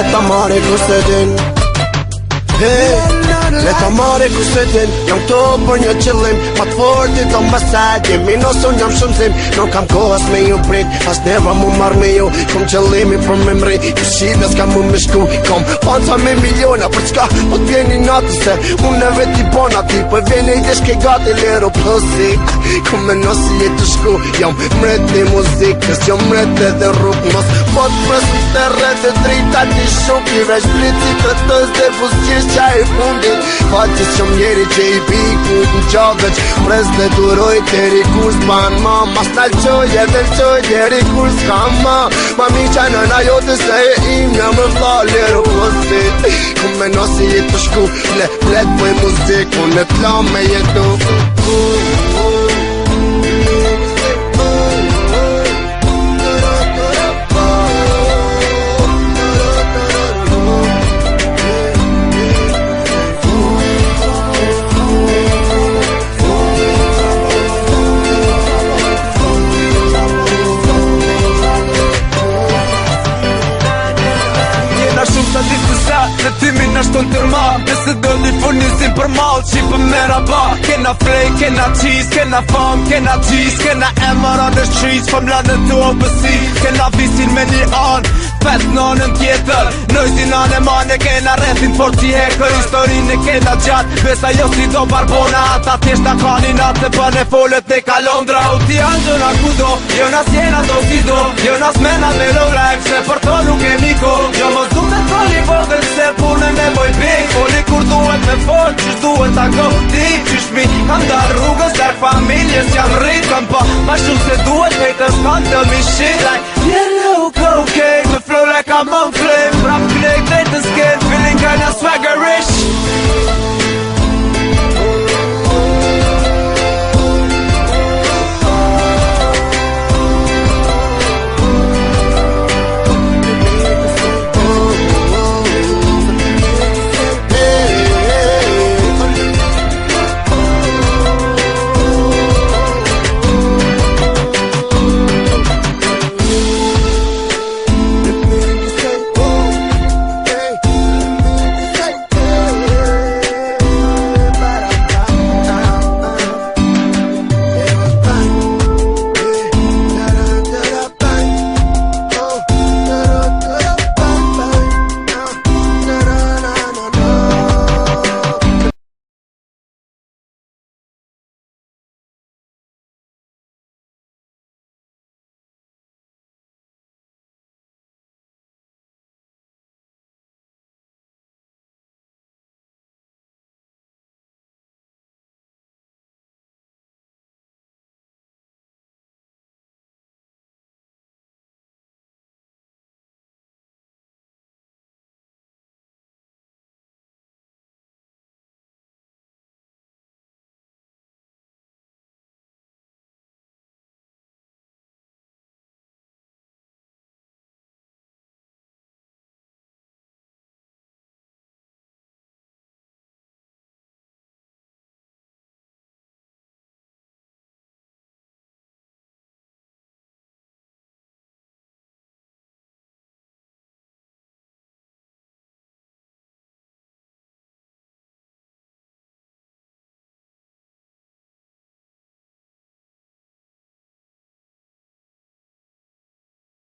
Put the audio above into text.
Leta mare kushtetën Leta mare kushtetën Jam këto për një qëllim Pa të fortit të mbasat Jemi noson jam shumëzim Nuk kam kohas me ju prit As neva mu marrë me ju Kom qëllimi për me mri Ju shida s'ka mu me shku Kom panca me miliona Për çka po t'vjeni natës se Unë e veti bona ti Për vjeni i deshke gati lero plusi Kom me nosi jetë të shku Jam mret një muzikës Jam mret edhe rrug Mos po t'presëm të rrët e drita t'i shuk I veç bliti kretës dhe fusqish qa i fundit Fatis që mjeri që i piku Në qavëq pres dhe duroj Teri kur s'ban ma Mas n'al qoj edhe l'qoj Teri kur s'kam ma Ma mi qaj në na jote se e im Një më vla lero plusit Kom me nosi jetë të shku Let për muzik Unë e t'la me jetu Dhe timin në shton tërma Nëse do një furnisim për mal Qipë me raba Kena frej, kena cheese, kena fam, kena gjis Kena emër on the streets Fëm lanë të opësi Kena visin me një anë Pet nënën tjetër Nëjsin anë e mane Kena rethin for t'i hekër Historin e kena gjatë Besa jo si do barbona Ata tjeshta kanin atë Bën e folet e kalondra U ti angjona kudo Jo nas jena do si do Jo nas mena me logra E pse për to nuk e miko Jo mos du me toli vogël Se punën e boj big Foli kur duhet me fort Qysh duhet ta go ti Qysh mi kam dar rrugës Dar familjes jam rrit Kam pa ma shumë se duhet Haters kanë të mi shit Like yellow cocaine Me flow like I'm on flame Rap knejt drejt në skin